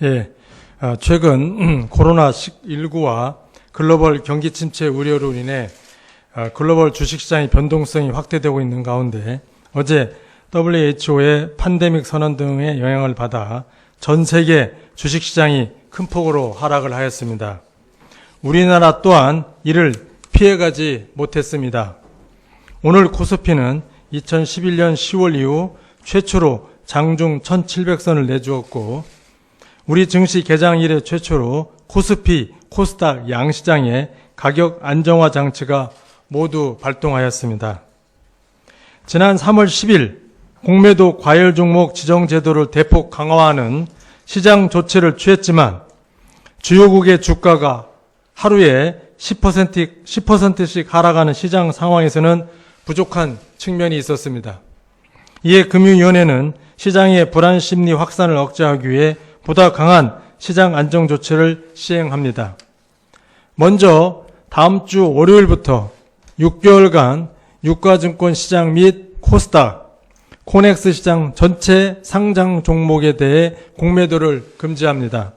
예, 최근 코로나19와 글로벌 경기 침체 우려로 인해 글로벌 주식시장의 변동성이 확대되고 있는 가운데 어제 WHO의 팬데믹 선언 등의 영향을 받아 전 세계 주식시장이 큰 폭으로 하락을 하였습니다. 우리나라 또한 이를 피해가지 못했습니다. 오늘 코스피는 2011년 10월 이후 최초로 장중 1700선을 내주었고 우리 증시 개장 이래 최초로 코스피, 코스닥 양시장의 가격 안정화 장치가 모두 발동하였습니다. 지난 3월 10일 공매도 과열 종목 지정 제도를 대폭 강화하는 시장 조치를 취했지만 주요국의 주가가 하루에 10%씩 하락하는 시장 상황에서는 부족한 측면이 있었습니다. 이에 금융위원회는 시장의 불안 심리 확산을 억제하기 위해 보다 강한 시장 안정 조치를 시행합니다. 먼저 다음 주 월요일부터 6개월간 유가증권 시장 및 코스닥, 코넥스 시장 전체 상장 종목에 대해 공매도를 금지합니다.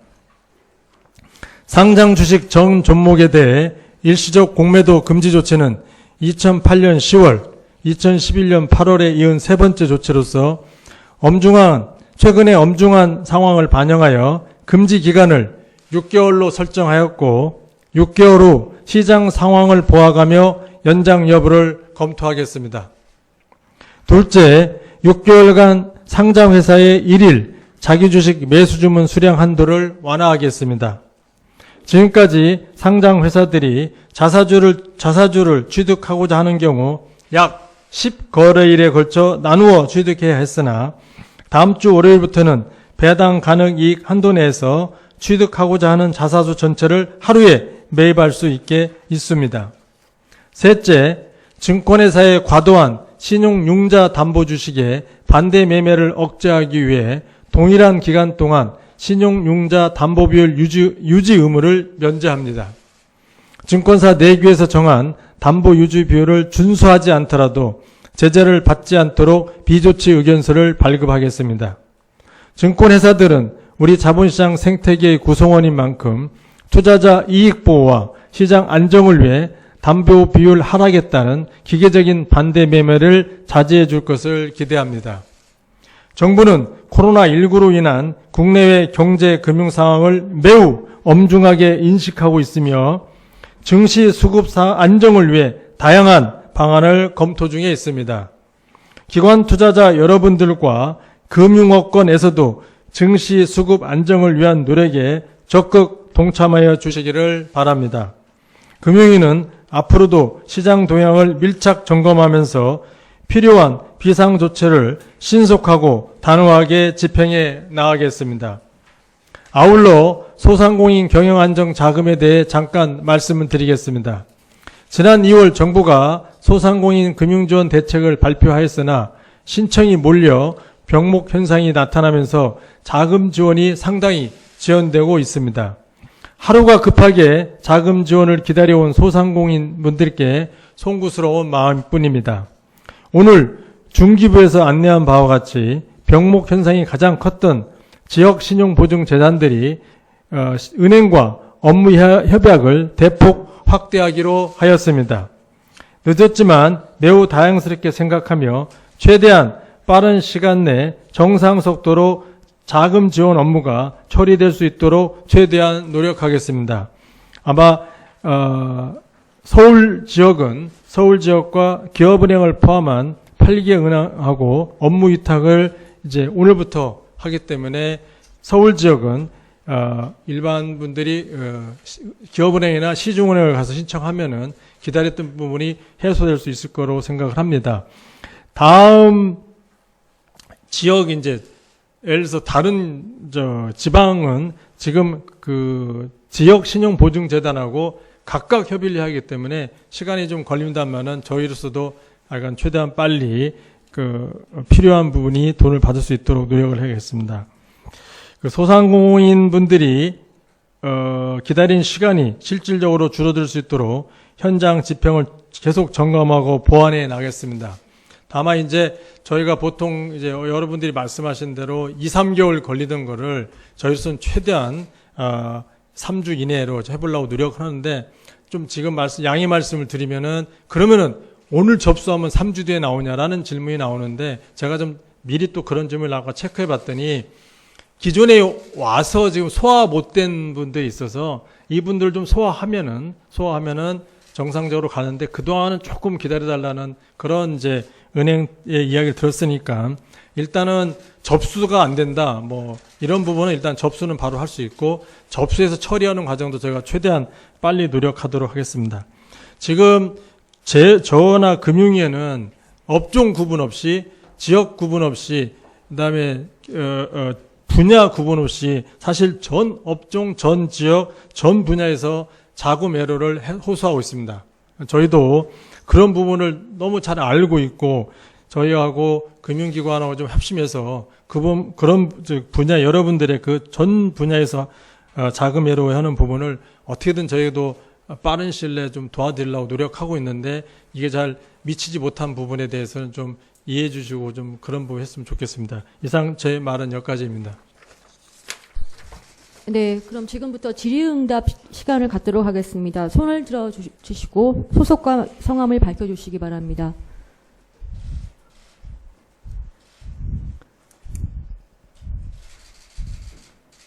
상장 주식 전 종목에 대해 일시적 공매도 금지 조치는 2008년 10월, 2011년 8월에 이은 세 번째 조치로서 최근의 엄중한 상황을 반영하여 금지 기간을 6개월로 설정하였고 6개월 후 시장 상황을 보아가며 연장 여부를 검토하겠습니다. 둘째, 6개월간 상장회사의 1일 자기주식 매수주문 수량 한도를 완화하겠습니다. 지금까지 상장회사들이 자사주를 취득하고자 하는 경우 약 10거래일에 걸쳐 나누어 취득해야 했으나 다음 주 월요일부터는 배당 가능 이익 한도 내에서 취득하고자 하는 자사주 전체를 하루에 매입할 수 있게 있습니다. 셋째, 증권회사의 과도한 신용융자 담보 주식의 반대 매매를 억제하기 위해 동일한 기간 동안 신용융자 담보 비율 유지 의무를 면제합니다. 증권사 내규에서 정한 담보 유지 비율을 준수하지 않더라도 제재를 받지 않도록 비조치 의견서를 발급하겠습니다. 증권회사들은 우리 자본시장 생태계의 구성원인 만큼 투자자 이익 보호와 시장 안정을 위해 담보 비율 하락에 따른 기계적인 반대 매매를 자제해 줄 것을 기대합니다. 정부는 코로나19로 인한 국내외 경제 금융 상황을 매우 엄중하게 인식하고 있으며 증시 수급 안정을 위해 다양한 방안을 검토 중에 있습니다. 기관 투자자 여러분들과 금융업권에서도 증시 수급 안정을 위한 노력에 적극 동참하여 주시기를 바랍니다. 금융위는 앞으로도 시장 동향을 밀착 점검하면서 필요한 비상조치를 신속하고 단호하게 집행해 나가겠습니다. 아울러 소상공인 경영안정자금에 대해 잠깐 말씀을 드리겠습니다. 지난 2월 정부가 소상공인 금융지원 대책을 발표하였으나 신청이 몰려 병목 현상이 나타나면서 자금 지원이 상당히 지연되고 있습니다. 하루가 급하게 자금 지원을 기다려온 소상공인 분들께 송구스러운 마음뿐입니다. 오늘 중기부에서 안내한 바와 같이 병목 현상이 가장 컸던 지역신용보증재단들이 은행과 업무 협약을 대폭 확대하기로 하였습니다. 늦었지만 매우 다양스럽게 생각하며 최대한 빠른 시간 내 정상 속도로 자금 지원 업무가 처리될 수 있도록 최대한 노력하겠습니다. 아마 서울 지역과 기업은행을 포함한 8개 은행하고 업무 위탁을 이제 오늘부터 하기 때문에 서울 지역은 일반 분들이 기업은행이나 시중은행을 가서 신청하면은 기다렸던 부분이 해소될 수 있을 거로 생각을 합니다. 다음 지역 이제 예를 들어서 다른 지방은 지금 그 지역 신용보증재단하고 각각 협의를 하기 때문에 시간이 좀 걸린다면은 저희로서도 약간 최대한 빨리 필요한 부분이 돈을 받을 수 있도록 노력을 하겠습니다. 소상공인 분들이 기다린 시간이 실질적으로 줄어들 수 있도록 현장 집행을 계속 점검하고 보완해 나가겠습니다. 다만 이제 저희가 보통 이제 여러분들이 말씀하신 대로 2, 3개월 걸리던 거를 저희로서는 최대한 3주 이내로 해보려고 노력하는데 좀 지금 양해 말씀을 드리면은 그러면은 오늘 접수하면 3주 뒤에 나오냐라는 질문이 나오는데 제가 좀 미리 또 그런 질문을 나가 체크해 봤더니 기존에 와서 지금 소화 못된 분들이 있어서 이분들 좀 소화하면은 정상적으로 가는데 그동안은 조금 기다려달라는 그런 이제 은행의 이야기를 들었으니까 일단은 접수가 안 된다. 뭐 이런 부분은 일단 접수는 바로 할 수 있고 접수해서 처리하는 과정도 저희가 최대한 빨리 노력하도록 하겠습니다. 지금 저나 금융위에는 업종 구분 없이 지역 구분 없이 그다음에 분야 구분 없이 사실 전 업종, 전 지역, 전 분야에서 자금 애로를 호소하고 있습니다. 저희도 그런 부분을 너무 잘 알고 있고 저희하고 금융기관하고 좀 협심해서 그런 분야 여러분들의 그 전 분야에서 자금 애로하는 부분을 어떻게든 저희도 빠른 시일 내에 좀 도와드리려고 노력하고 있는데 이게 잘 미치지 못한 부분에 대해서는 좀 이해해 주시고 좀 그런 부분 했으면 좋겠습니다. 이상 제 말은 여기까지입니다. 네, 그럼 지금부터 질의응답 시간을 갖도록 하겠습니다. 손을 들어 주시고 소속과 성함을 밝혀주시기 바랍니다.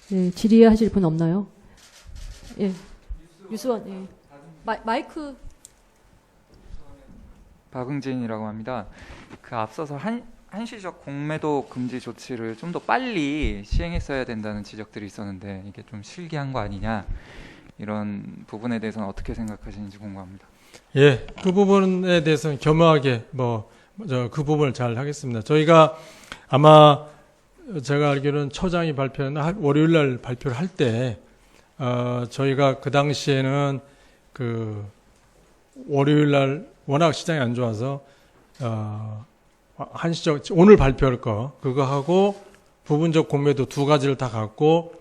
네, 질의하실 분 없나요? 예, 유수원. 예. 마이크. 박응진이라고 합니다. 그 앞서서 한시적 공매도 금지 조치를 좀 더 빨리 시행했어야 된다는 지적들이 있었는데 이게 좀 실기한 거 아니냐 이런 부분에 대해서는 어떻게 생각하시는지 궁금합니다. 예, 그 부분에 대해서는 겸허하게 그 부분을 잘 하겠습니다. 저희가 아마 제가 알기로는 처장이 발표는 월요일 날 발표를 할 때 저희가 그 당시에는 그 월요일 날 워낙 시장이 안 좋아서 한시적 오늘 발표할 거 그거 하고 부분적 공매도 두 가지를 다 갖고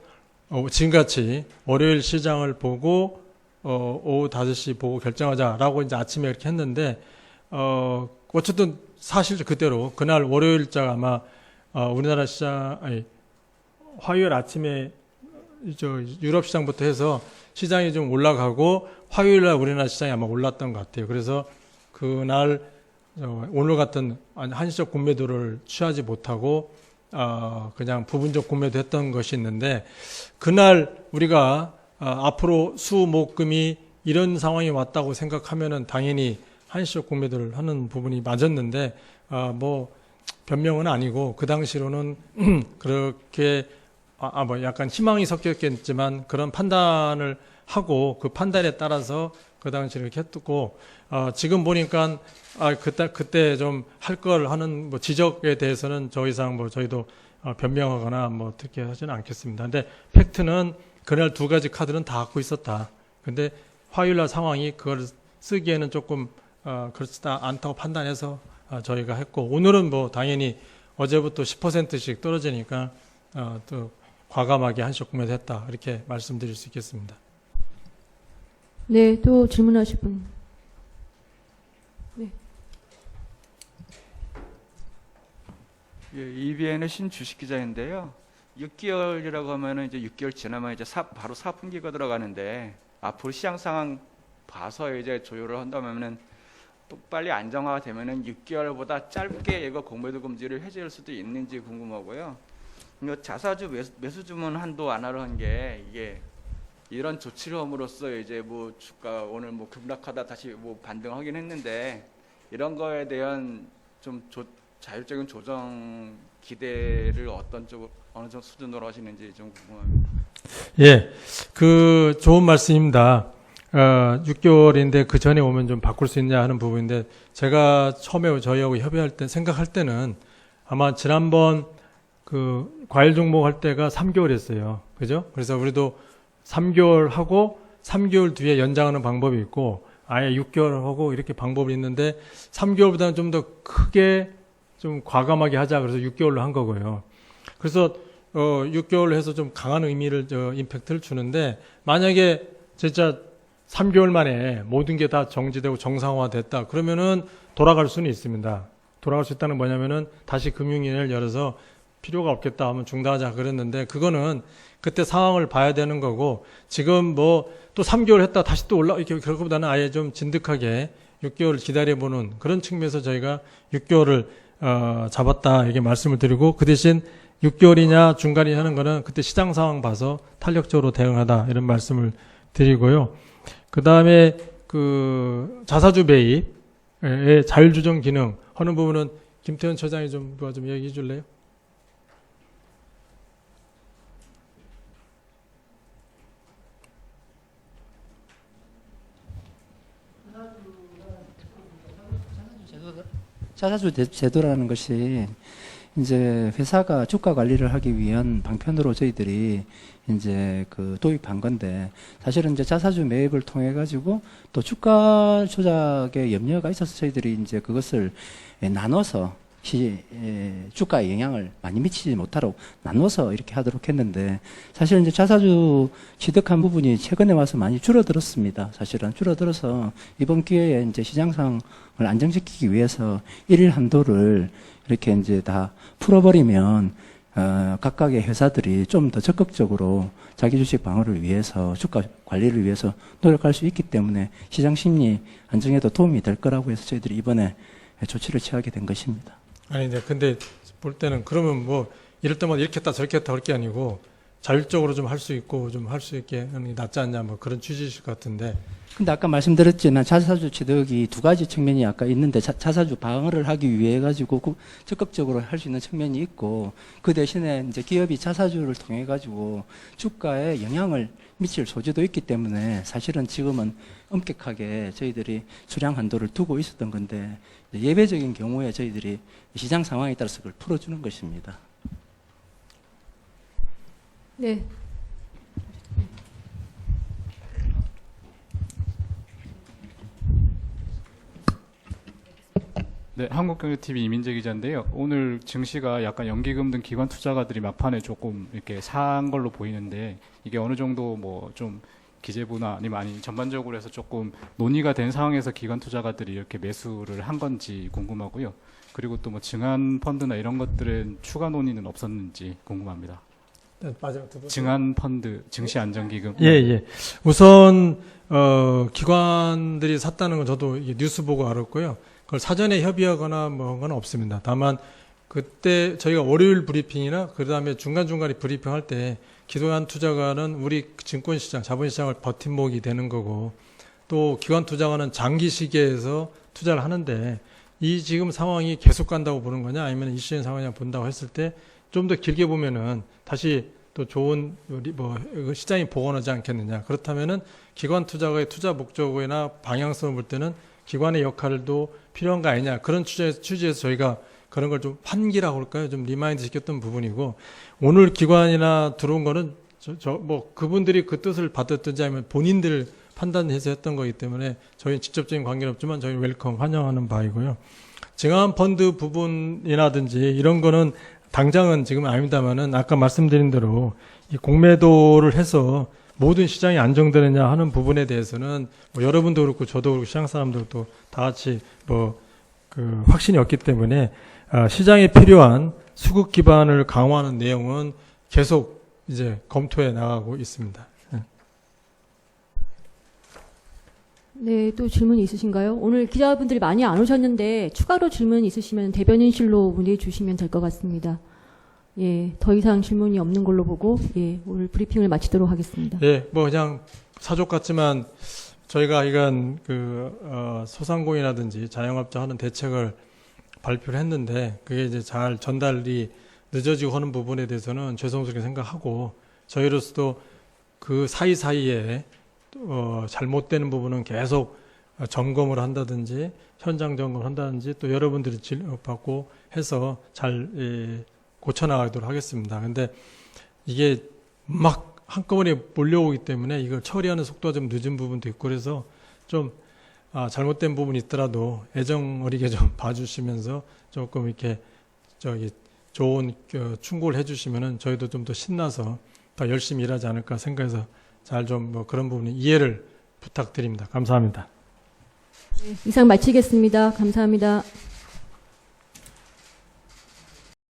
지금같이 월요일 시장을 보고 오후 5시 보고 결정하자라고 이제 아침에 이렇게 했는데 어쨌든 사실 그대로 그날 월요일자가 아마 우리나라 시장 화요일 아침에 유럽 시장부터 해서 시장이 좀 올라가고 화요일 날 우리나라 시장이 아마 올랐던 것 같아요. 그래서 그날 오늘 같은 한시적 공매도를 취하지 못하고 그냥 부분적 공매도 했던 것이 있는데 그날 우리가 앞으로 수목금이 이런 상황이 왔다고 생각하면은 당연히 한시적 공매도를 하는 부분이 맞았는데 뭐 변명은 아니고 그 당시로는 그렇게 뭐 약간 희망이 섞였겠지만 그런 판단을 하고 그 판단에 따라서 그 당시에 이렇게 했고 지금 보니까 그때 좀 할 걸 하는 뭐 지적에 대해서는 더 이상 뭐 저희도 변명하거나 뭐 어떻게 하지는 않겠습니다. 근데 팩트는 그날 두 가지 카드는 다 갖고 있었다. 근데 화요일 날 상황이 그걸 쓰기에는 조금 그렇지 않다고 판단해서 저희가 했고 오늘은 뭐 당연히 어제부터 10%씩 떨어지니까 또 과감하게 한시적 공매도 했다. 이렇게 말씀드릴 수 있겠습니다. 네, 또 질문하실 분. 네. 예, EBN의 신주식 기자인데요. 6개월이라고 하면은 이제 6개월 지나면 이제 바로 4분기가 들어가는데 앞으로 시장 상황 봐서 이제 조율을 한다면은 또 빨리 안정화가 되면은 6개월보다 짧게 이거 공매도 금지를 해제할 수도 있는지 궁금하고요. 자사주 매수 주문 한도 완화를 한 게 이게 이런 조치를 함으로써 이제 뭐 주가 오늘 뭐 급락하다 다시 뭐 반등하긴 했는데 이런 거에 대한 좀 자율적인 조정 기대를 어느 정도 수준으로 하시는지 좀 궁금합니다. 예, 그 좋은 말씀입니다. 6개월인데 그 전에 오면 좀 바꿀 수 있냐 하는 부분인데 제가 처음에 저희하고 협의할 때 생각할 때는 아마 지난번 그 과일 종목 할 때가 3개월이었어요. 그죠? 그래서 우리도 3개월 하고 3개월 뒤에 연장하는 방법이 있고 아예 6개월 하고 이렇게 방법이 있는데 3개월보다는 좀 더 크게 좀 과감하게 하자 그래서 6개월로 한 거고요. 그래서 6개월로 해서 좀 강한 의미를 임팩트를 주는데 만약에 진짜 3개월 만에 모든 게 다 정지되고 정상화됐다 그러면은 돌아갈 수는 있습니다. 돌아갈 수 있다는 건 뭐냐면은 다시 금융위원회를 열어서 필요가 없겠다 하면 중단하자 그랬는데 그거는 그때 상황을 봐야 되는 거고 지금 뭐 또 3개월 했다 다시 또 이렇게 그럴 것보다는 아예 좀 진득하게 6개월을 기다려보는 그런 측면에서 저희가 6개월을 잡았다 이렇게 말씀을 드리고 그 대신 6개월이냐 중간이냐 하는 거는 그때 시장 상황 봐서 탄력적으로 대응하다 이런 말씀을 드리고요. 그 다음에 그 자사주 매입의 자율조정 기능 하는 부분은 김태현 처장이 좀 얘기해 줄래요? 자사주 제도라는 것이 이제 회사가 주가 관리를 하기 위한 방편으로 저희들이 이제 그 도입한 건데 사실은 이제 자사주 매입을 통해 가지고 또 주가 조작의 염려가 있어서 저희들이 이제 그것을 나눠서 주가에 영향을 많이 미치지 못하도록 나눠서 이렇게 하도록 했는데 사실 이제 자사주 취득한 부분이 최근에 와서 많이 줄어들었습니다. 사실은 줄어들어서 이번 기회에 이제 시장 상황을 안정시키기 위해서 일일 한도를 이렇게 이제 다 풀어버리면 각각의 회사들이 좀 더 적극적으로 자기 주식 방어를 위해서 주가 관리를 위해서 노력할 수 있기 때문에 시장 심리 안정에도 도움이 될 거라고 해서 저희들이 이번에 조치를 취하게 된 것입니다. 아니, 근데 볼 때는 그러면 뭐 이럴 때마다 이렇게 했다 저렇게 했다 할 게 아니고 자율적으로 좀 할 수 있고 좀 할 수 있게 하는 게 낫지 않냐 뭐 그런 취지이실 것 같은데. 근데 아까 말씀드렸지만 자사주 취득이 두 가지 측면이 아까 있는데 자사주 방어를 하기 위해 가지고 적극적으로 할 수 있는 측면이 있고 그 대신에 이제 기업이 자사주를 통해 가지고 주가에 영향을 미칠 소지도 있기 때문에 사실은 지금은 엄격하게 저희들이 수량 한도를 두고 있었던 건데 예외적인 경우에 저희들이 시장 상황에 따라서 그걸 풀어주는 것입니다. 네. 네, 한국경제TV 이민재 기자인데요. 오늘 증시가 약간 연기금 등 기관 투자가들이 막판에 조금 이렇게 산 걸로 보이는데 이게 어느 정도 뭐 좀 기재부나 아니면 전반적으로 해서 조금 논의가 된 상황에서 기관 투자가들이 이렇게 매수를 한 건지 궁금하고요. 그리고 또 뭐 증한 펀드나 이런 것들은 추가 논의는 없었는지 궁금합니다. 마지막 두 분. 증한 펀드, 증시 안정기금. 예. 우선 기관들이 샀다는 건 저도 이게 뉴스 보고 알았고요. 그걸 사전에 협의하거나 뭐 건 없습니다. 다만 그때 저희가 월요일 브리핑이나 그다음에 중간중간에 브리핑할 때 기관 투자가는 우리 증권시장, 자본시장을 버팀목이 되는 거고 또 기관 투자가는 장기 시기에서 투자를 하는데 이 지금 상황이 계속 간다고 보는 거냐 아니면 이슈인 상황이냐 본다고 했을 때 좀 더 길게 보면은 다시 또 좋은 시장이 복원하지 않겠느냐. 그렇다면은 기관 투자가의 투자 목적이나 방향성을 볼 때는 기관의 역할도 필요한 거 아니냐. 그런 취지에서 저희가 그런 걸 좀 환기라고 할까요? 좀 리마인드 시켰던 부분이고 오늘 기관이나 들어온 거는 뭐 그분들이 그 뜻을 받았든지 아니면 본인들 판단해서 했던 거기 때문에 저희는 직접적인 관계는 없지만 저희는 웰컴 환영하는 바이고요. 증한 펀드 부분이라든지 이런 거는 당장은 지금 아닙니다만은 아까 말씀드린 대로 이 공매도를 해서 모든 시장이 안정되느냐 하는 부분에 대해서는 뭐 여러분도 그렇고 저도 그렇고 시장 사람들도 다 같이 확신이 없기 때문에 시장에 필요한 수급 기반을 강화하는 내용은 계속 이제 검토해 나가고 있습니다. 네, 또 질문이 있으신가요? 오늘 기자분들이 많이 안 오셨는데 추가로 질문 있으시면 대변인실로 문의 주시면 될 것 같습니다. 예, 더 이상 질문이 없는 걸로 보고 예, 오늘 브리핑을 마치도록 하겠습니다. 예, 뭐 그냥 사족 같지만 저희가 이건 소상공인이라든지 자영업자 하는 대책을 발표를 했는데 그게 이제 잘 전달이 늦어지고 하는 부분에 대해서는 죄송스럽게 생각하고 저희로서도 그 사이사이에 잘못되는 부분은 계속 점검을 한다든지 현장 점검을 한다든지 또 여러분들이 받고 해서 잘 고쳐나가도록 하겠습니다. 근데 이게 막 한꺼번에 몰려오기 때문에 이걸 처리하는 속도가 좀 늦은 부분도 있고 그래서 좀 잘못된 부분이 있더라도 애정 어리게 좀 봐주시면서 조금 이렇게 좋은 충고를 해주시면은 저희도 좀 더 신나서 더 열심히 일하지 않을까 생각해서 잘 좀 그런 부분에 이해를 부탁드립니다. 감사합니다. 이상 마치겠습니다. 감사합니다.